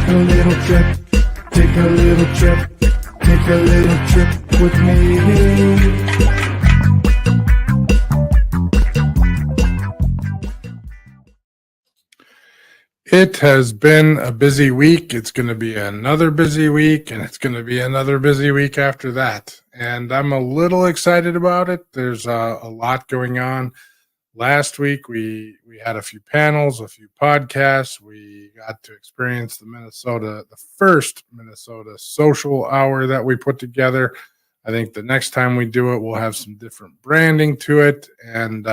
a little trip, take a little trip, take a little trip with me. It has been a busy week. It's going to be another busy week, and it's going to be another busy week after that. And I'm a little excited about it. There's a lot going on. Last week, we had a few panels, a few podcasts. We got to experience the first Minnesota social hour that we put together. I think the next time we do it, we'll have some different branding to it and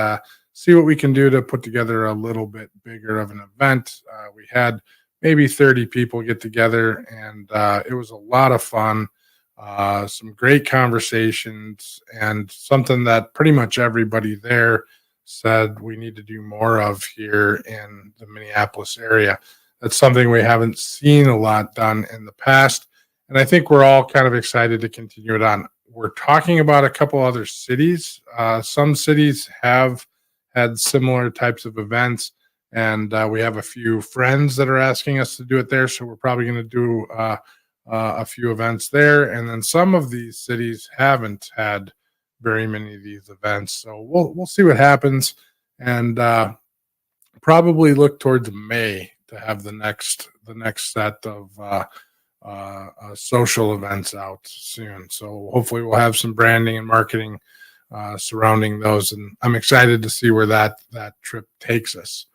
see what we can do to put together a little bit bigger of an event. We had maybe 30 people get together, and it was a lot of fun. Some great conversations, and something that pretty much everybody there said we need to do more of here in the Minneapolis area. That's something we haven't seen a lot done in the past, and I think we're all kind of excited to continue it on. We're talking about a couple other cities. Some cities have had similar types of events, and we have a few friends that are asking us to do it there, so we're probably going to do a few events there. And then some of these cities haven't had very many of these events, so we'll see what happens, and probably look towards May to have the next set of social events out soon. So hopefully we'll have some branding and marketing surrounding those, and I'm excited to see where that trip takes us.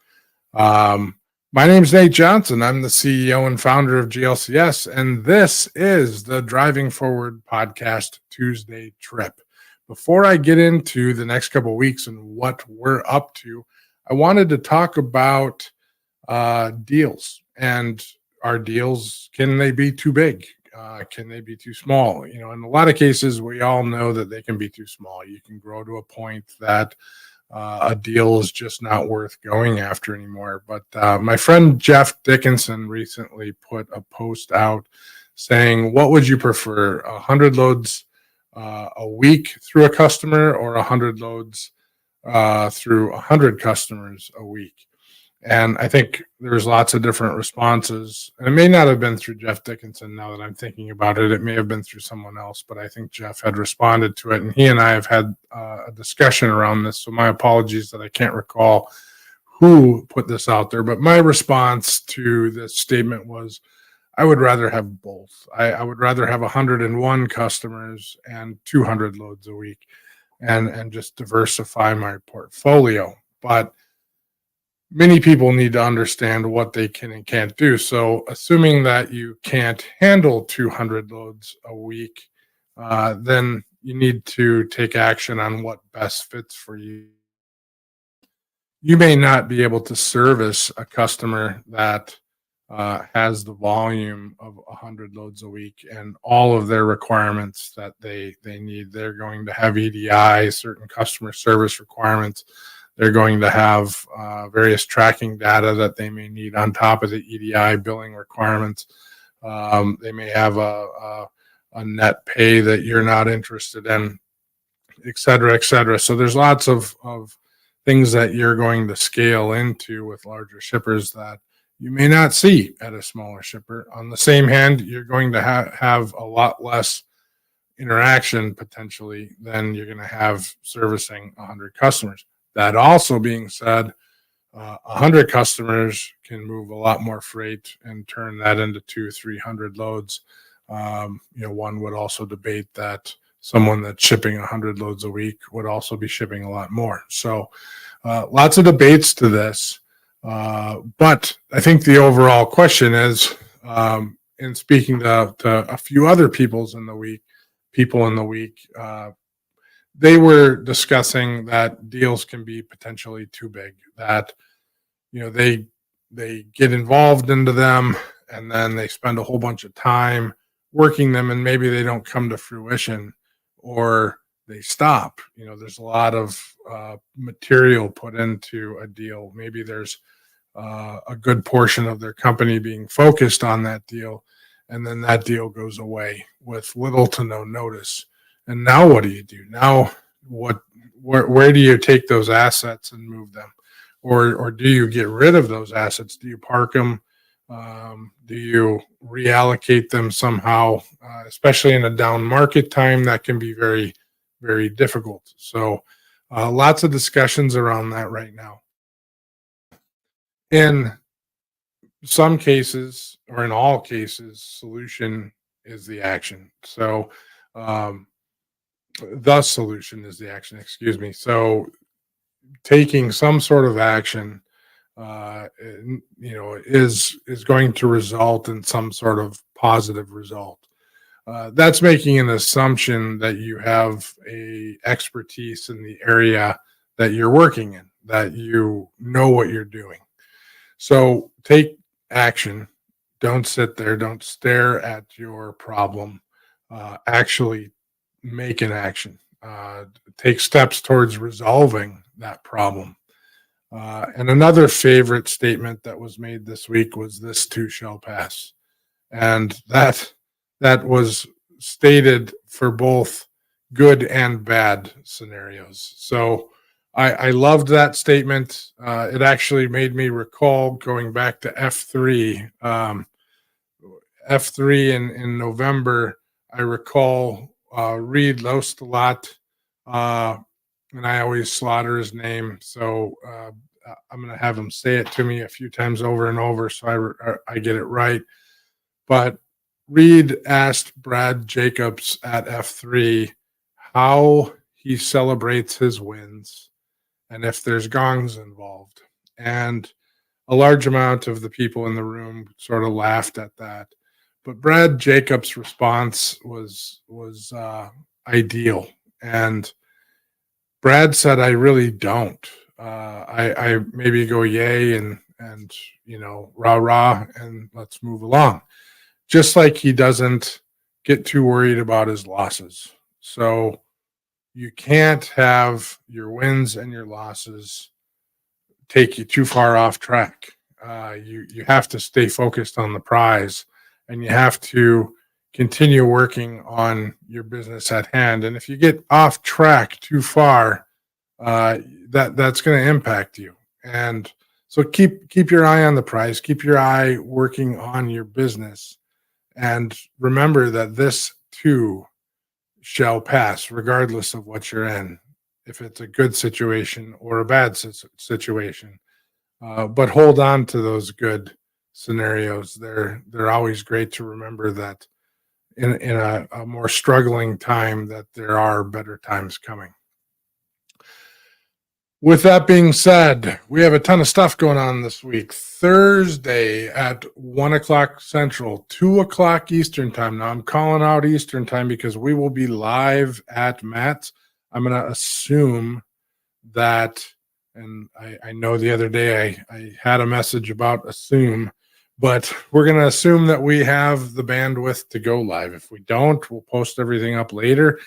My name's Nate Johnson. I'm the CEO and founder of GLCS, and this is the Driving Forward Podcast Tuesday Trip. Before I get into the next couple of weeks and what we're up to, I wanted to talk about deals. And our deals, can they be too big? Can they be too small? In a lot of cases, we all know that they can be too small. You can grow to a point that a deal is just not worth going after anymore. But my friend Jeff Dickinson recently put a post out saying, what would you prefer, 100 loads a week through a customer, or 100 loads through 100 customers a week? And I think there's lots of different responses. And it may not have been through Jeff Dickinson now that I'm thinking about it. It may have been through someone else, but I think Jeff had responded to it. And he and I have had a discussion around this. So my apologies that I can't recall who put this out there. But my response to this statement was, I would rather have both. I would rather have 101 customers and 200 loads a week and just diversify my portfolio. But many people need to understand what they can and can't do. So assuming that you can't handle 200 loads a week, then you need to take action on what best fits for you. You may not be able to service a customer that has the volume of 100 loads a week and all of their requirements that they need. They're going to have EDI, certain customer service requirements. They're going to have various tracking data that they may need on top of the EDI billing requirements. They may have a net pay that you're not interested in, et cetera, et cetera. So there's lots of things that you're going to scale into with larger shippers that you may not see at a smaller shipper. On the same hand, you're going to have a lot less interaction potentially than you're going to have servicing 100 customers. That also being said, 100 customers can move a lot more freight and turn that into 200-300 loads. One would also debate that someone that's shipping 100 loads a week would also be shipping a lot more. So lots of debates to this. But I think the overall question is, in speaking to a few other people in the week, they were discussing that deals can be potentially too big, that they get involved into them and then they spend a whole bunch of time working them, and maybe they don't come to fruition, or they stop. There's a lot of material put into a deal. Maybe there's a good portion of their company being focused on that deal, and then that deal goes away with little to no notice. And now what do you do? Now where do you take those assets and move them? Or do you get rid of those assets? Do you park them Do you reallocate them somehow, especially in a down market time? That can be very, very difficult. So, lots of discussions around that right now. In some cases, or in all cases, solution is the action. So, um, the solution is the action, excuse me. So, taking some sort of action is going to result in some sort of positive result. That's making an assumption that you have a expertise in the area that you're working in, that you know what you're doing. So take action. Don't sit there. Don't stare at your problem. Actually make an action. Take steps towards resolving that problem. And another favorite statement that was made this week was, "This too shall pass." And that was stated for both good and bad scenarios. So I loved that statement. It actually made me recall going back to F3. F3 in November, I recall Reed Lostelot, and I always slaughter his name. So I'm going to have him say it to me a few times over and over so I get it right. But Reed asked Brad Jacobs at F3 how he celebrates his wins and if there's gongs involved. And a large amount of the people in the room sort of laughed at that. But Brad Jacobs' response was ideal. And Brad said, "I really don't. I maybe go yay and rah rah and let's move along." Just like he doesn't get too worried about his losses. So you can't have your wins and your losses take you too far off track. You have to stay focused on the prize, and you have to continue working on your business at hand. And if you get off track too far, that's going to impact you. And so keep your eye on the prize, keep your eye working on your business, and remember that this too shall pass, regardless of what you're in, if it's a good situation or a bad situation. But hold on to those good scenarios. They're always great to remember that in a more struggling time, that there are better times coming. With that being said, we have a ton of stuff going on this week. Thursday at 1 o'clock Central, 2 o'clock Eastern time. Now, I'm calling out Eastern time because we will be live at Matt's. I'm going to assume that, and I know the other day I had a message about assume, but we're going to assume that we have the bandwidth to go live. If we don't, we'll post everything up later.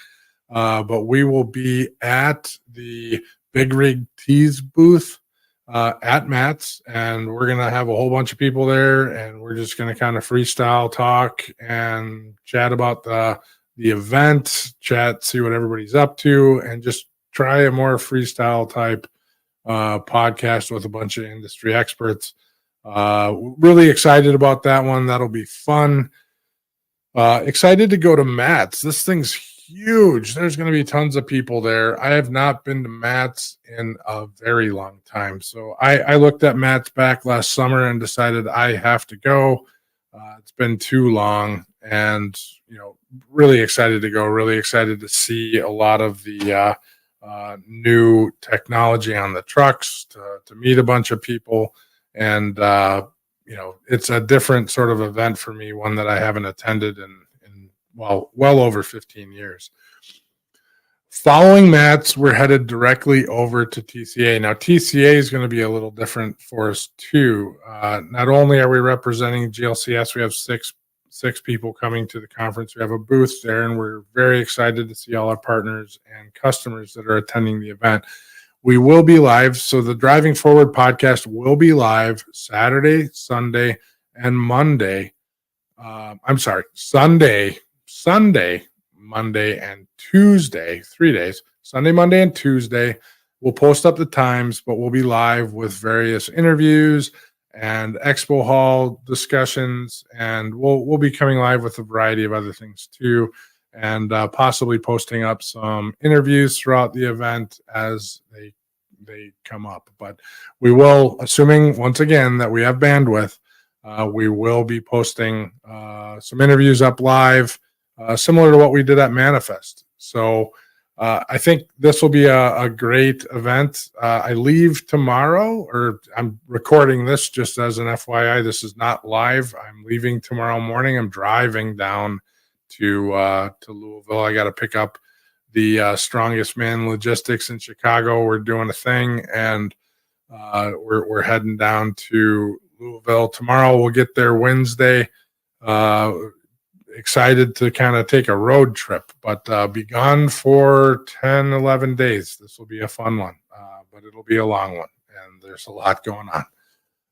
But we will be at the Big Rig Tees booth at Matt's, and we're going to have a whole bunch of people there, and we're just going to kind of freestyle talk and chat about the event, see what everybody's up to, and just try a more freestyle type podcast with a bunch of industry experts. Really excited about that one. That'll be fun. Excited to go to Matt's. This thing's huge. There's going to be tons of people there. I have not been to Matt's in a very long time. So I looked at Matt's back last summer and decided I have to go. It's been too long, and really excited to go. Really excited to see a lot of the new technology on the trucks, to meet a bunch of people, and it's a different sort of event for me, one that I haven't attended in well over 15 years. Following Matt's, we're headed directly over to TCA. Now, TCA is going to be a little different for us too. Not only are we representing GLCS, we have six people coming to the conference. We have a booth there, and we're very excited to see all our partners and customers that are attending the event. We will be live. So the Driving Forward podcast will be live Saturday, Sunday, and Monday. Sunday, Monday, and Tuesday, 3 days, Sunday, Monday, and Tuesday. We'll post up the times, but we'll be live with various interviews and expo hall discussions, and we'll be coming live with a variety of other things too, and possibly posting up some interviews throughout the event as they come up. But we will, assuming once again that we have bandwidth, we will be posting some interviews up live, similar to what we did at Manifest. So I think this will be a great event. I leave tomorrow, or I'm recording this just as an FYI. This is not live. I'm leaving tomorrow morning. I'm driving down to Louisville. I got to pick up the Strongest Man Logistics in Chicago. We're doing a thing, and we're heading down to Louisville tomorrow. We'll get there Wednesday. Excited to kind of take a road trip, but be gone for 10, 11 days. This will be a fun one, but it'll be a long one, and there's a lot going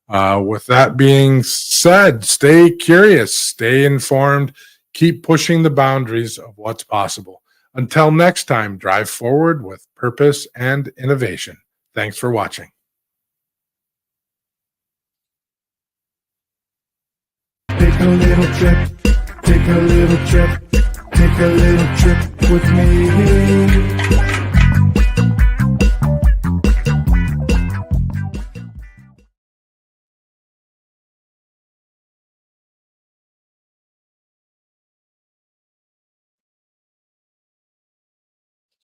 on. With that being said, stay curious, stay informed, keep pushing the boundaries of what's possible. Until next time, drive forward with purpose and innovation. Thanks for watching. Take a little trip, take a little trip, take a little trip with me.